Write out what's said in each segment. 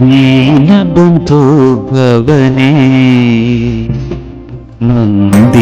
ദീനബന്ധോ ഭവനേ നന്ദീവാഹനനേ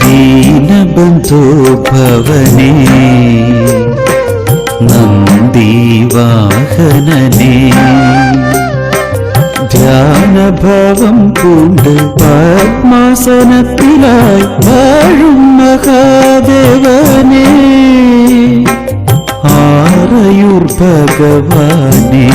ദീനബന്ധോ ഭവനേ നന്ദീവാഹനനേ ധ്യാനഭാവം കൊണ്ട് പത്മാസനത്തിലായി വാഴും മഹാദേവനേ ആറയൂർ ഭഗവാനേ.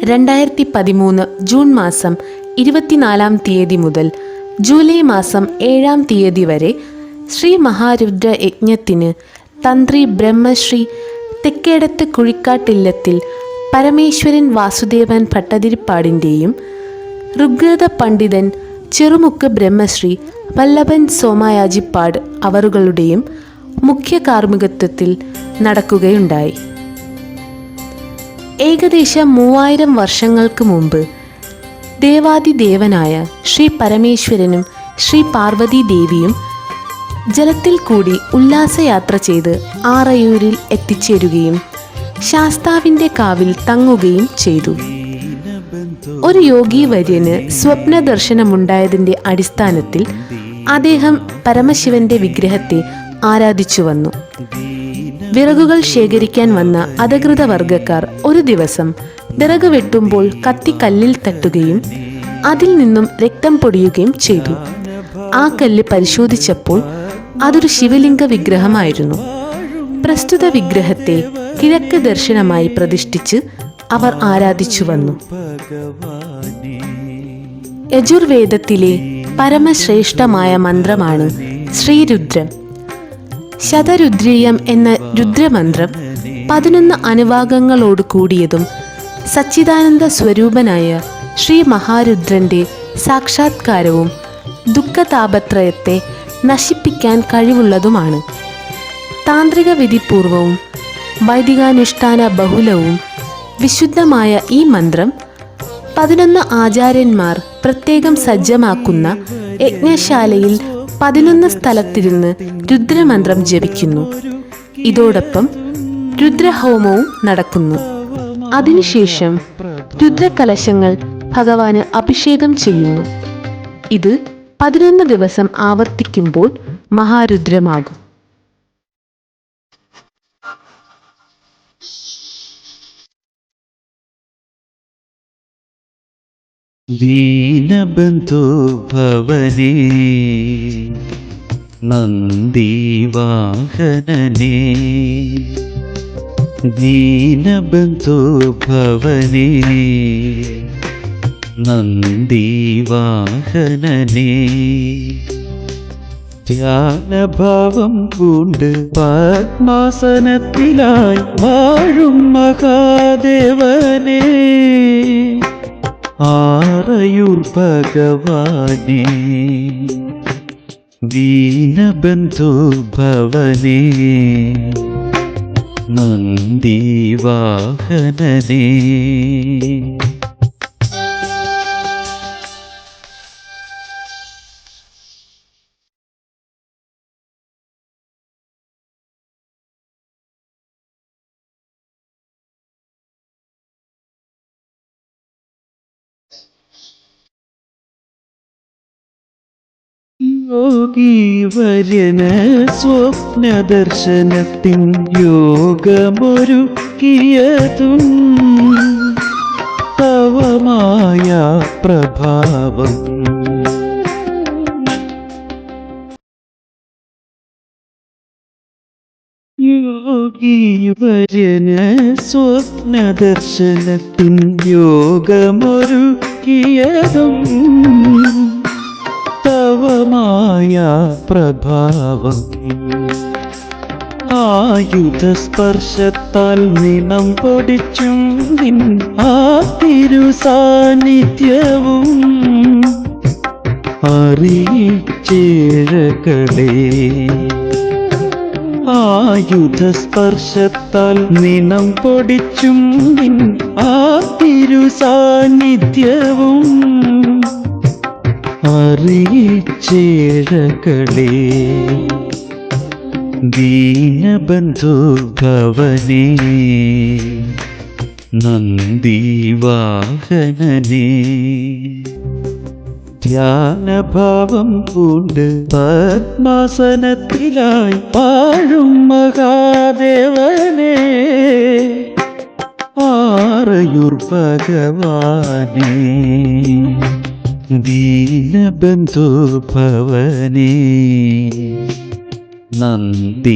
2013 ജൂൺ മാസം 24 തീയതി മുതൽ ജൂലൈ മാസം 7 തീയതി വരെ ശ്രീ മഹാരുദ്ര യജ്ഞത്തിന് തന്ത്രി ബ്രഹ്മശ്രീ തെക്കേടത്ത് കുഴിക്കാട്ടില്ലത്തിൽ പരമേശ്വരൻ വാസുദേവൻ ഭട്ടതിരിപ്പാടിൻ്റെയും ഋഗ്വേദ പണ്ഡിതൻ ചെറുമുക്ക് ബ്രഹ്മശ്രീ വല്ലഭൻ സോമായാജിപ്പാട് അവറുകളുടെയും മുഖ്യ കാർമ്മികത്വത്തിൽ നടക്കുകയുണ്ടായി. ഏകദേശം 3000 വർഷങ്ങൾക്ക് മുമ്പ് ദേവാദിദേവനായ ശ്രീ പരമേശ്വരനും ശ്രീ പാർവതി ദേവിയും ജലത്തിൽ കൂടി ഉല്ലാസയാത്ര ചെയ്ത് ആറയൂരിൽ എത്തിച്ചേരുകയും ശാസ്താവിൻ്റെ കാവിൽ തങ്ങുകയും ചെയ്തു. ഒരു യോഗീവര്യന് സ്വപ്ന ദർശനമുണ്ടായതിൻ്റെ അടിസ്ഥാനത്തിൽ അദ്ദേഹം പരമശിവന്റെ വിഗ്രഹത്തെ ആരാധിച്ചു വന്നു. വിറകുകൾ ശേഖരിക്കാൻ വന്ന അധകൃത വർഗക്കാർ ഒരു ദിവസം വിറക് വെട്ടുമ്പോൾ കത്തി കല്ലിൽ തട്ടുകയും അതിൽ നിന്നും രക്തം പൊടിയുകയും ചെയ്തു. ആ കല്ല് പരിശോധിച്ചപ്പോൾ അതൊരു ശിവലിംഗ വിഗ്രഹമായിരുന്നു. പ്രസ്തുത വിഗ്രഹത്തെ കിഴക്ക് ദർശനമായി പ്രതിഷ്ഠിച്ച് അവർ ആരാധിച്ചു വന്നു. യജുർവേദത്തിലെ പരമശ്രേഷ്ഠമായ മന്ത്രമാണ് ശ്രീരുദ്രം. ശതരുദ്രീയം എന്ന രുദ്രമന്ത്രം 11 അനുവാകങ്ങളോട് കൂടിയതും സച്ചിദാനന്ദ സ്വരൂപനായ ശ്രീ മഹാരുദ്രന്റെ സാക്ഷാത്കാരവും ദുഃഖതാപത്രയത്തെ നശിപ്പിക്കാൻ കഴിവുള്ളതുമാണ്. താന്ത്രിക വിധിപൂർവവും വൈദികാനുഷ്ഠാന ബഹുലവും വിശുദ്ധമായ ഈ മന്ത്രം 11 ആചാര്യന്മാർ പ്രത്യേകം സജ്ജമാക്കുന്ന യജ്ഞശാലയിൽ 11 സ്ഥലത്തിരുന്ന് രുദ്രമന്ത്രം ജപിക്കുന്നു. ഇതോടൊപ്പം രുദ്രഹോമവും നടക്കുന്നു. അതിനുശേഷം രുദ്രകലശങ്ങൾ ഭഗവാന് അഭിഷേകം ചെയ്യുന്നു. ഇത് 11 ദിവസം ആവർത്തിക്കുമ്പോൾ മഹാരുദ്രമാകും. ദീനബന്ധോ ഭവനേ നന്ദീവാഹനനേ ദീനബന്ധോ ഭവനേ നന്ദീവാഹനനേ ധ്യാനഭാവം കൊണ്ട് പത്മാസനത്തിലായി വാഴും മഹാദേവനേ ആറയൂർ ഭഗവാനേ ദീനബന്ധോ ഭവനേ നന്ദീവാഹനനേ. യോഗീവര്യന് സ്വപ്നദർശനത്തിൻ യോഗമൊരുക്കിയതും തവമായ പ്രഭാവം യോഗീവര്യന് സ്വപ്നദർശനത്തിൻ യോഗമൊരുക്കിയതും തവമായ പ്രഭാവം ആയുധസ്പർശത്താൽ നിണം പൊടിച്ചും നിൻ ആ തിരുസാന്നിധ്യവും അറിയിച്ചേഴകളേ ആയുധസ്പർശത്താൽ നിണം പൊടിച്ചും നിൻ ആ തിരുസാന്നിധ്യവും അറിയിച്ചേഴകളേ ദീനബന്ധു ഭവനേ നന്ദിവാഹനനേ ധ്യാനഭാവം പൂണ്ട് പത്മാസനത്തിലായി വാഴും മഹാദേവനേ ആറയൂർ ഭഗവാനേ ദീനബന്ധു ഭവനേ നന്ദിവാഹനനേ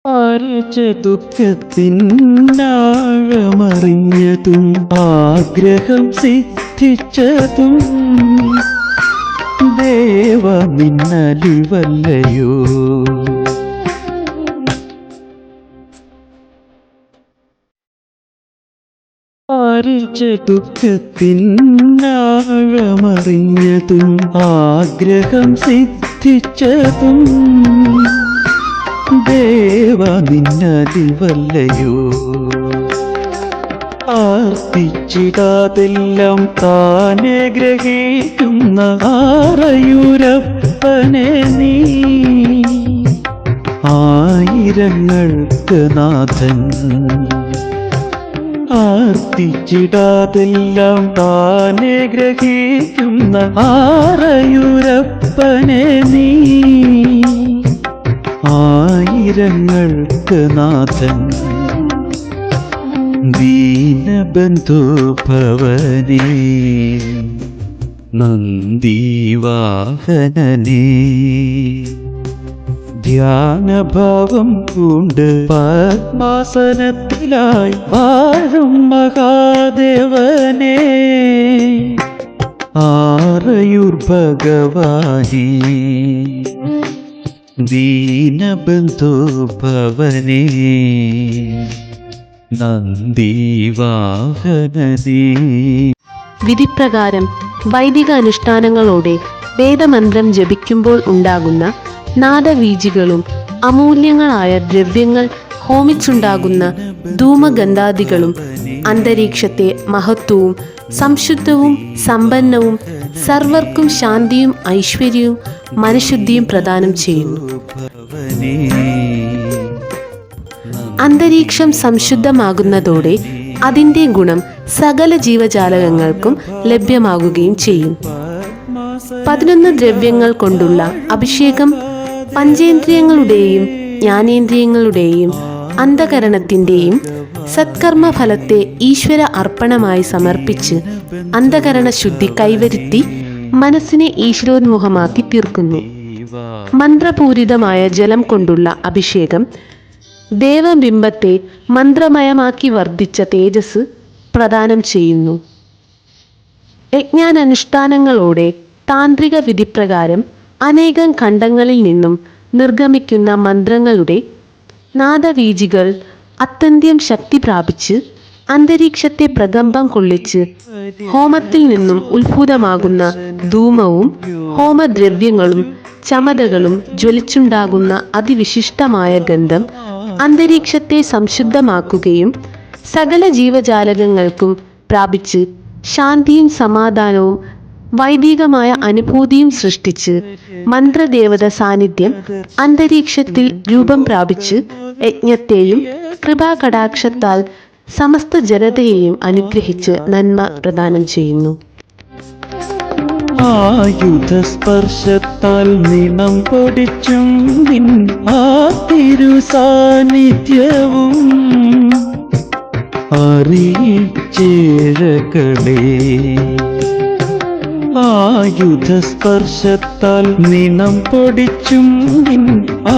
ആരച്ച ദുഃഖത്തിനാഴമറിഞ്ഞതും ആഗ്രഹം സിദ്ധിച്ചതും ദേവ നിന്നലിവല്ലയോ ആരച്ച ദുഃഖത്തിനാഴമറിഞ്ഞതും ആഗ്രഹം സിദ്ധിച്ചതും ദേവ നിന്നലിവല്ലയോ ആർത്തിച്ചിടാതെല്ലാം താനെ ഗ്രഹിക്കുന്ന ആറയൂരപ്പനെ നീ ആയിരങ്ങൾക്ക് നാഥൻ ആർത്തിച്ചിടാതെല്ലാം താനെ ഗ്രഹിക്കുന്ന ആറയൂരപ്പനെ നീ ആയിരങ്ങൾക്ക് നാഥൻ ദീനബന്ധു ഭവനേ നന്ദിവാഹനനേ ധ്യാനഭാവം പൂണ്ട് പത്മാസനത്തിലായി വാഴും മഹാദേവനേ ആറയൂർ ഭഗവാനേ ദീനബന്ധു ഭവനേ നന്ദിവാഹനനേ വിധിപ്രകാരം വൈദിക അനുഷ്ഠാനങ്ങളോടെ വേദമന്ത്രം ജപിക്കുമ്പോൾ ഉണ്ടാകുന്ന നാദവീജികളും അമൂല്യങ്ങളായ ദ്രവ്യങ്ങൾ ഹോമിച്ചുണ്ടാകുന്ന ധൂമഗന്ധാദികളും അന്തരീക്ഷത്തെ മഹത്വവും സംശുദ്ധവും സമ്പന്നവും സർവർക്കും ശാന്തിയും ഐശ്വര്യവും മനഃശുദ്ധിയും പ്രദാനം ചെയ്യുന്നു. അന്തരീക്ഷം സംശുദ്ധമാകുന്നതോടെ അതിൻ്റെ ഗുണം സകല ജീവജാലകങ്ങൾക്കും ലഭ്യമാകുകയും ചെയ്യും. 11 ദ്രവ്യങ്ങൾ കൊണ്ടുള്ള അഭിഷേകം പഞ്ചേന്ദ്രിയങ്ങളുടെയും ജ്ഞാനേന്ദ്രിയങ്ങളുടെയും അന്ധകരണത്തിൻ്റെയും സത്കർമ്മ ഫലത്തെ ഈശ്വര അർപ്പണമായി സമർപ്പിച്ച് അന്ധകരണ ശുദ്ധി കൈവരുത്തി മനസ്സിനെ ഈശ്വരോന്മുഖമാക്കി തീർക്കുന്നു. മന്ത്രപൂരിതമായ ജലം കൊണ്ടുള്ള അഭിഷേകം ദേവബിംബത്തെ മന്ത്രമയമാക്കി വർദ്ധിച്ച തേജസ് പ്രദാനം ചെയ്യുന്നു. യജ്ഞാനുഷ്ഠാനങ്ങളോടെ താന്ത്രിക വിധിപ്രകാരം അനേകം ഖണ്ഡങ്ങളിൽ നിന്നും നിർഗമിക്കുന്ന മന്ത്രങ്ങളുടെ നാദവീജികൾ അത്യന്തം ശക്തി പ്രാപിച്ച് അന്തരീക്ഷത്തെ പ്രകമ്പം കൊള്ളിച്ച് ഹോമത്തിൽ നിന്നും ഉത്ഭൂതമാകുന്ന ധൂമവും ഹോമദ്രവ്യങ്ങളും ചമതകളും ജ്വലിച്ചുണ്ടാകുന്ന അതിവിശിഷ്ടമായ ഗന്ധം അന്തരീക്ഷത്തെ സംശുദ്ധമാക്കുകയും സകല ജീവജാലകങ്ങൾക്കും പ്രാപിച്ച് ശാന്തിയും സമാധാനവും വൈദികമായ അനുഭൂതിയും സൃഷ്ടിച്ച് മന്ത്രദേവത സാന്നിധ്യം അന്തരീക്ഷത്തിൽ രൂപം പ്രാപിച്ച് യജ്ഞത്തെയും കൃപാകടാക്ഷത്താൽ സമസ്ത ജനതയെയും അനുഗ്രഹിച്ച് നന്മ പ്രദാനം ചെയ്യുന്നു. ആയുധസ്പർശത്താൽ നിണം പൊടിച്ചും നിൻ ആ തിരു സാന്നിധ്യവും അറിയിച്ചേഴകളെ ആയുധസ്പർശത്താൽ നിണം പൊടിച്ചും നിൻ ആ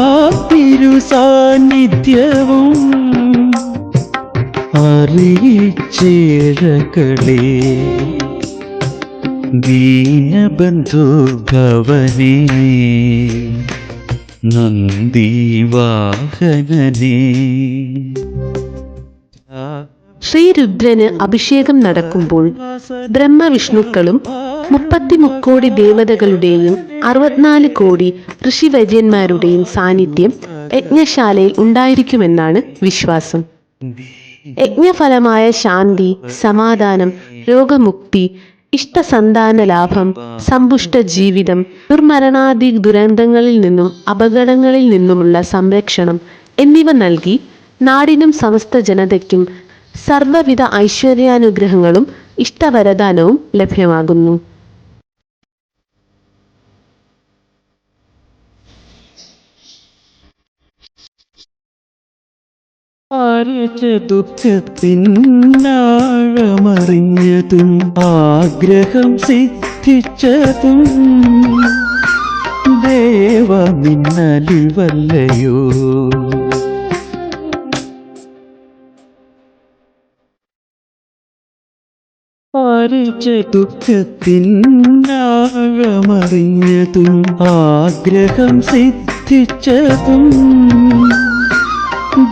തിരു സാന്നിധ്യവും അറിയിച്ചേഴകളെ ദീനബന്ധു ഭവനേ നന്ദിവാഹനനേ ശ്രീരുദ്രന് അഭിഷേകം നടക്കുമ്പോൾ ബ്രഹ്മവിഷ്ണുക്കളും 33 കോടി ദേവതകളുടെയും 64 കോടി ഋഷിവര്യന്മാരുടെയും സാന്നിധ്യം യജ്ഞശാലയിൽ ഉണ്ടായിരിക്കുമെന്നാണ് വിശ്വാസം. യജ്ഞഫലമായ ശാന്തി, സമാധാനം, രോഗമുക്തി, ഇഷ്ടസന്താന ലാഭം, സമ്പുഷ്ട ജീവിതം, ദുർമരണാദി ദുരന്തങ്ങളിൽ നിന്നും അപകടങ്ങളിൽ നിന്നുമുള്ള സംരക്ഷണം എന്നിവ നൽകി നാടിനും സമസ്ത ജനതയ്ക്കും സർവ്വവിധ ഐശ്വര്യാനുഗ്രഹങ്ങളും ഇഷ്ടവരദാനവും ലഭ്യമാകുന്നു. ദുഃഖത്തിനാഴമറിഞ്ഞതും ആഗ്രഹം സിദ്ധിച്ചതും ദേവ നിന്നലിവല്ലയോ. ദുഃഖത്തിനാഴമറിഞ്ഞതും ആഗ്രഹം സിദ്ധിച്ചതും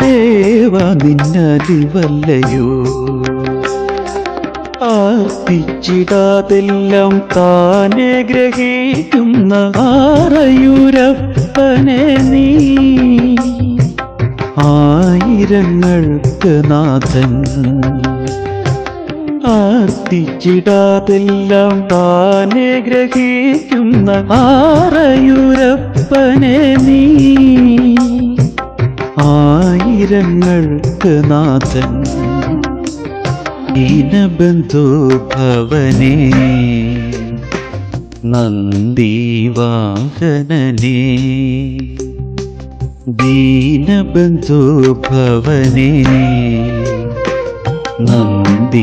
ദേവ നിന്നലിവല്ലയോ. ആർത്തിച്ചിടാതെല്ലാം താനെ ഗ്രഹിക്കുന്ന ആറയൂരപ്പനെ നീ ആയിരങ്ങൾക്ക് നാഥൻ. ആർത്തിച്ചിടാതെല്ലാം താനെ ഗ്രഹിക്കുന്ന ആറയൂരപ്പനെ നീ ആയിരങ്ങൾക്ക് നാഥൻ. ദീനബന്ധു ഭവനേ നന്ദിവാഹനനേ. ദീനബന്ധു ഭവനേ നന്ദിവാഹനനേ.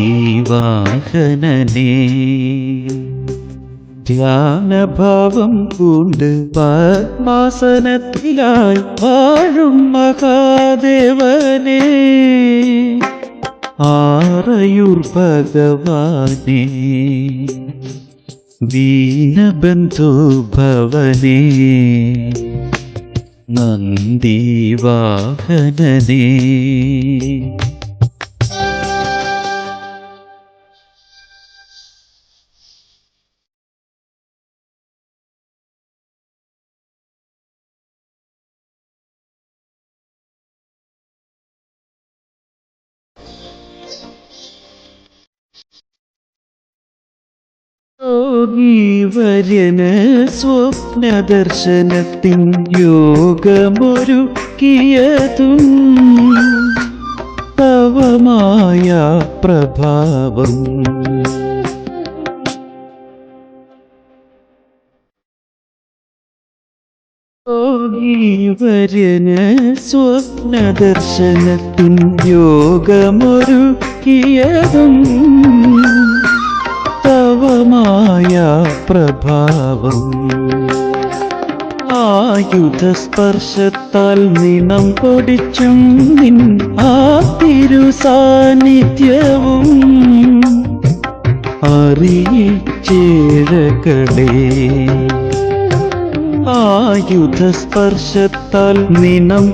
ധ്യാനഭാവം കൊണ്ട് പദ്മാസനത്തിലായി വാഴും മഹാദേവനേ ആറയൂർ ഭഗവാനേ. ദീനബന്ധു ഭവനേ നന്ദിവാഹനനേ. യോഗീവര്യന് സ്വപ്നദർശനത്തിൻ യോഗമൊരുക്കിയതും തവമായ പ്രഭാവം. യോഗീവര്യന് സ്വപ്നദർശനത്തിൻ യോഗമൊരുക്കിയതും തവമായ പ്രഭാവം. ആയുധസ്പർശത്താൽ നിണം പൊടിച്ചും നിൻ ആ തിരുസാന്നിധ്യവും അറിയിച്ചേഴകളേ. ആയുധസ്പർശത്താൽ നിണം